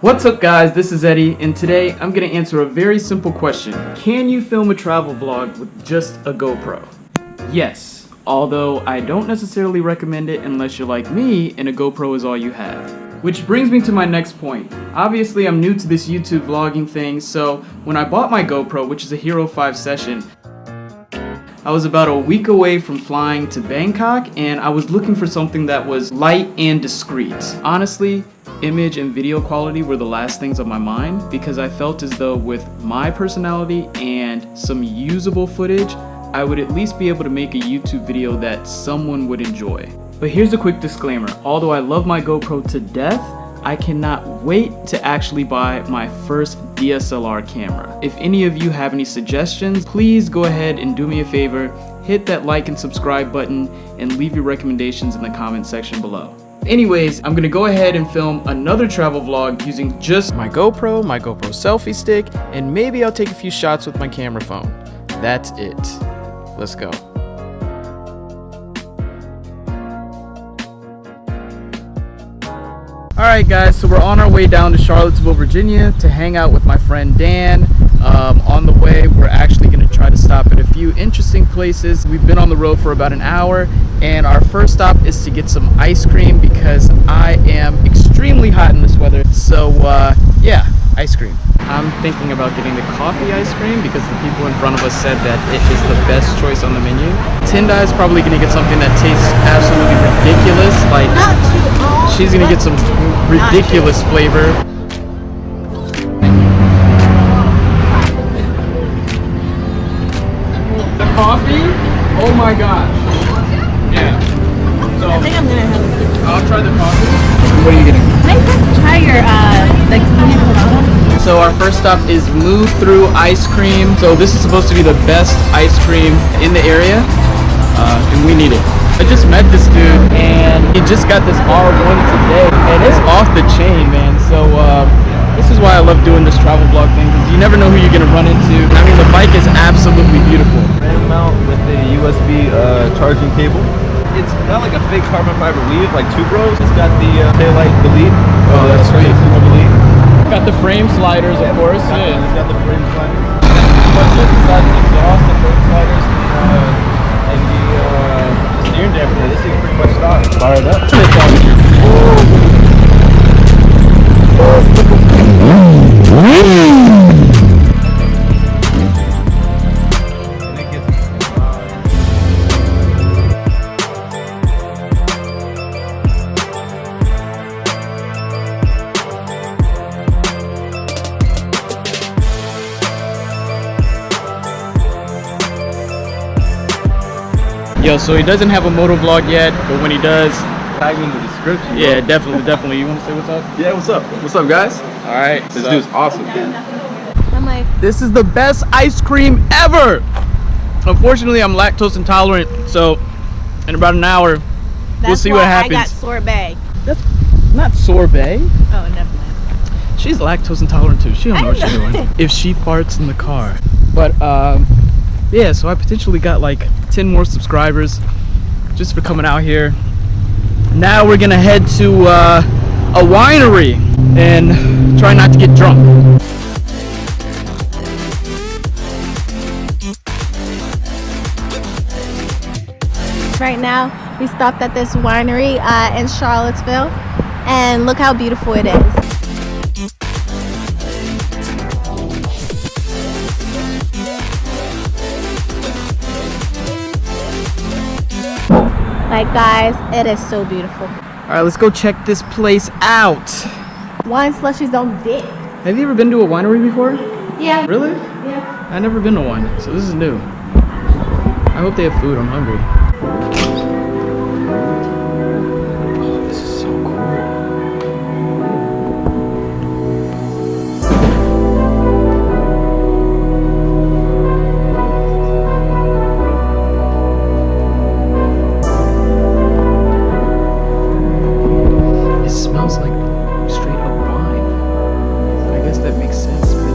What's up guys, this is Eddie, and today I'm going to answer a very simple question. Can you film a travel vlog with just a GoPro? Yes, although I don't necessarily recommend it unless you're like me and a GoPro is all you have. Which brings me to my next point. Obviously I'm new to this YouTube vlogging thing, so when I bought my GoPro, which is a Hero5 Session, I was about a week away from flying to Bangkok, and I was looking for something that was light and discreet. Honestly, image and video quality were the last things on my mind because I felt as though with my personality and some usable footage, I would at least be able to make a YouTube video that someone would enjoy. But here's a quick disclaimer. Although I love my GoPro to death, I cannot wait to actually buy my first DSLR camera. If any of you have any suggestions, please go ahead and do me a favor, hit that like and subscribe button, and leave your recommendations in the comment section below. Anyways, I'm gonna go ahead and film another travel vlog using just my GoPro selfie stick, and maybe I'll take a few shots with my camera phone. That's it. Let's go. Alright guys, so we're on our way down to Charlottesville, Virginia to hang out with my friend Dan. On the way, we're actually going to try to stop at a few interesting places. We've been on the road for about an hour, and our first stop is to get some ice cream because I am extremely hot in this weather. So yeah, ice cream. I'm thinking about getting the coffee ice cream because the people in front of us said that it is the best choice on the menu. Tinda is probably going to get something that tastes absolutely ridiculous. Like, she's going to get some ridiculous flavor. The coffee? Oh my gosh. Yeah. So I think I'm gonna have it. I'll try the coffee. What are you getting? Maybe try your like pina colada. So our first stop is Moo Thru Ice Cream. So this is supposed to be the best ice cream in the area, and we need it. I just met this dude, and he just got this R1 today, and it's off the chain, man. So this is why I love doing this travel vlog thing, because you never know who you're gonna run into. I mean, the bike is absolutely beautiful. Ram mount with a USB charging cable. It's got like a fake carbon fiber weave, like Two Bros. It's got the taillight delete. Oh, that's sweet. Delete. Got the frame sliders, of course. Yeah. It's got the frame sliders. What's it? Besides the exhaust, the frame sliders, and the steering dampener. This thing's pretty much stock. Fire it up. Yo, so he doesn't have a moto vlog yet, but when he does, Tag me in the description. yeah, definitely. You want to say what's up? Yeah, what's up? What's up, guys? All right. This dude's awesome. I'm like, This is the best ice cream ever. Unfortunately, I'm lactose intolerant, so in about an hour, we'll see what happens. I got sorbet. That's not sorbet. Oh, never mind. She's lactose intolerant too. She don't know what she's doing. If she farts in the car. But yeah, so I potentially got like 10 more subscribers just for coming out here. Now we're gonna head to a winery and try not to get drunk. Right now, we stopped at this winery in Charlottesville, and look how beautiful it is. Like guys, it is so beautiful. All right, let's go check this place out. Wine slushies on dick. Have you ever been to a winery before? Yeah. Really? Yeah. I've never been to one, so this is new. I hope they have food. I'm hungry. Oh, this is so cool. It smells like straight up wine. I guess that makes sense, but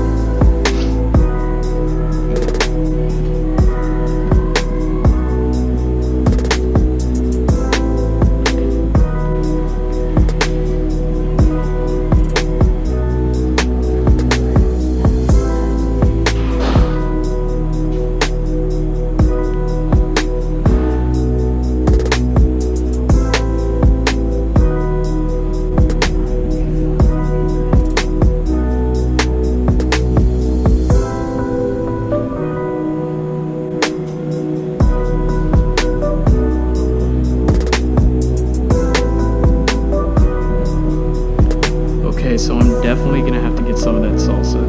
so I'm definitely gonna have to get some of that salsa,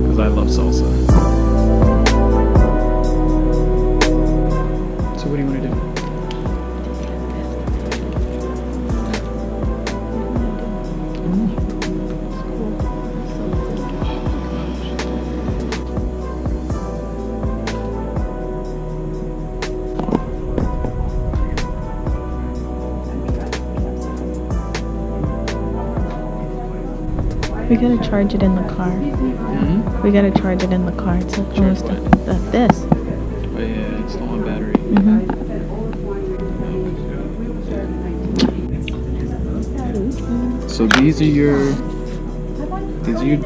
because I love salsa. So what do you want to do? We gotta charge it in the car. We gotta charge it in the car to close this. Oh yeah, it's low on battery. So these are your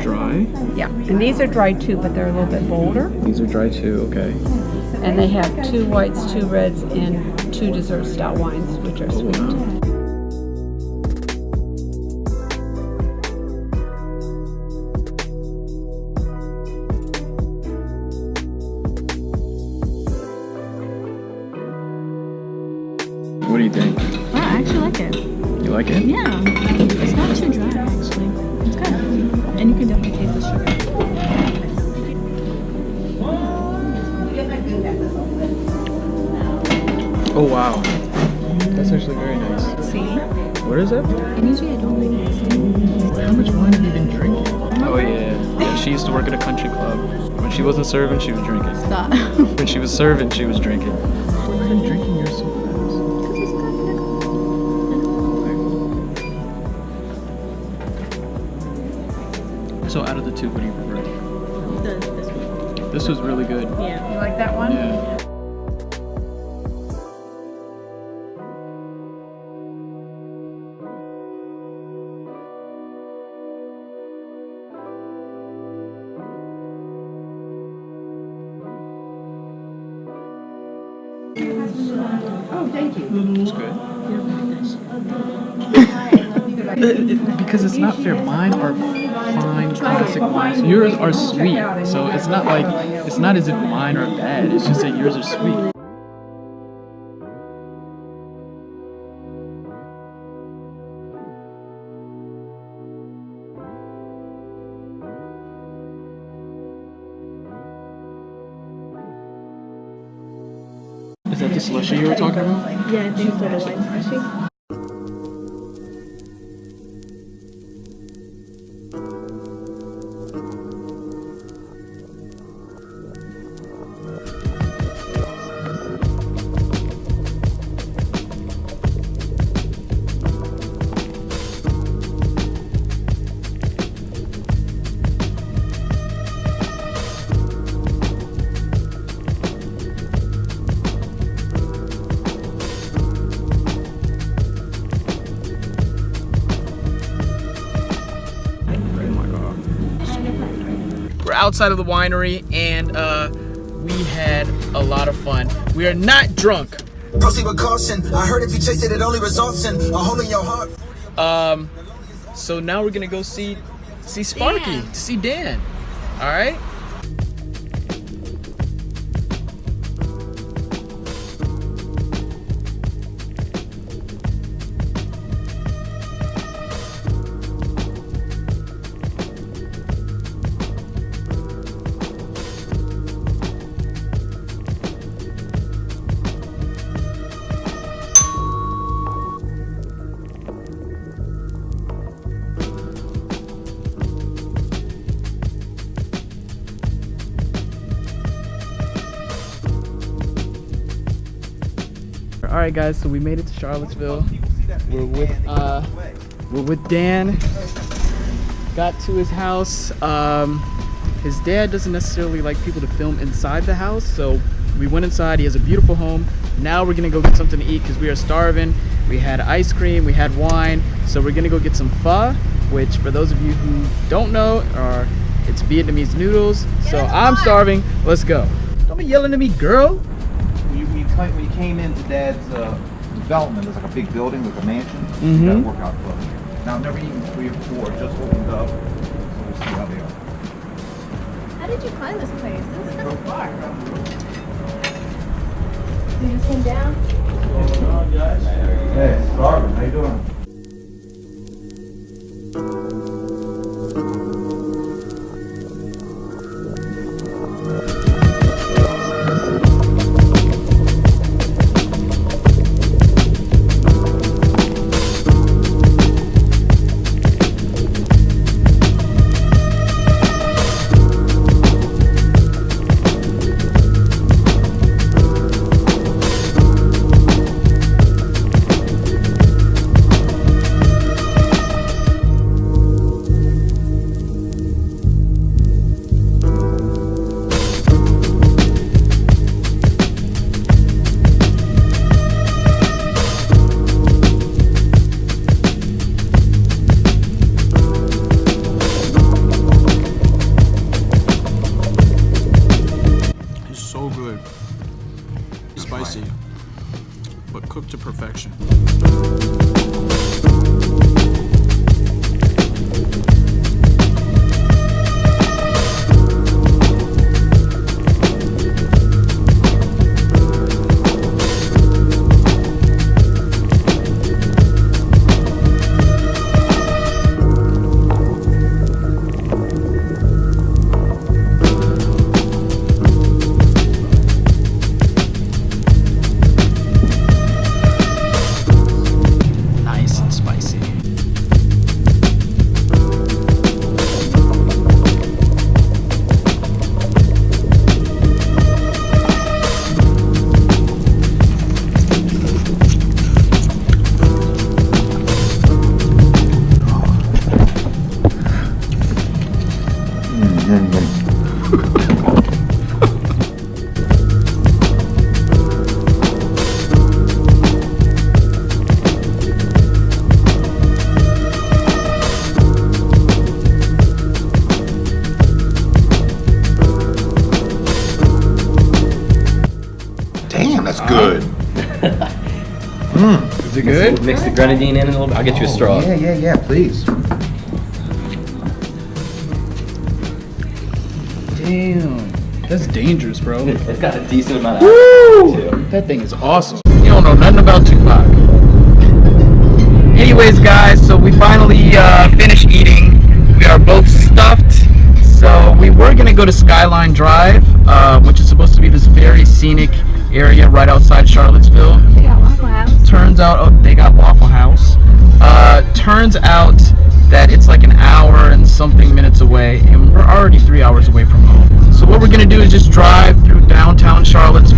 dry? Yeah, and these are dry too, but they're a little bit bolder. These are dry too, okay. And they have 2 whites, 2 reds, and 2 dessert style wines, which are sweet. Wow. What do you think? Oh, I actually like it. You like it? Yeah. It's not too dry, actually. It's good. And you can definitely taste the sugar. Oh wow. That's actually very nice. See? What is it? Usually I don't like this. How much wine have you been drinking? Oh yeah. Yeah, she used to work at a country club. When she wasn't serving, she was drinking. Stop. When she was serving, she was drinking. Why are you drinking yours so fast? So out of the two, what do you prefer? This one. This was really good. Yeah. You like that one? Yeah. Oh, thank you. It's good. Because it's not fair. Mine are fine classic wines. Yours are sweet, so it's not as if mine are bad. It's just that yours are sweet. Is that the slushy you were talking about? Yeah, I think so. The wine slushy. We're outside of the winery and we had a lot of fun. We are not drunk. Proceed with caution. I heard if you chase it, it only results in a hole in your heart. So now we're gonna go see Sparky, to see Dan. All right. All right, guys. So we made it to Charlottesville. We're with Dan. Got to his house. His dad doesn't necessarily like people to film inside the house, so we went inside. He has a beautiful home. Now we're gonna go get something to eat because we are starving. We had ice cream, we had wine, so we're gonna go get some pho, which for those of you who don't know, it's Vietnamese noodles. So I'm starving. Let's go. Don't be yelling at me, girl. When you came into Dad's development, there's like a big building with a mansion. Mhm. You gotta work out close. Now, I've never eaten 3 or 4, just opened up. So we'll see how they are. How did you find this place? This is So far. You just came down? What's going on, guys? Hey, starving. How you doing? Damn, that's good. Is it good? Mix the grenadine in a little bit. I'll get you a straw. Yeah, please. Damn. That's dangerous, bro. It's got a decent amount of Woo! alcohol too. That thing is awesome. You don't know nothing about Tupac. Anyways, guys, so we finally finished eating. We are both stuffed. So we were gonna go to Skyline Drive, which is supposed to be this very scenic area right outside Charlottesville. They got Waffle House. Turns out, oh, they got Waffle House. Turns out that it's like an hour and something minutes away, and we're already 3 hours away from home. So what we're gonna do is just drive through downtown Charlottesville.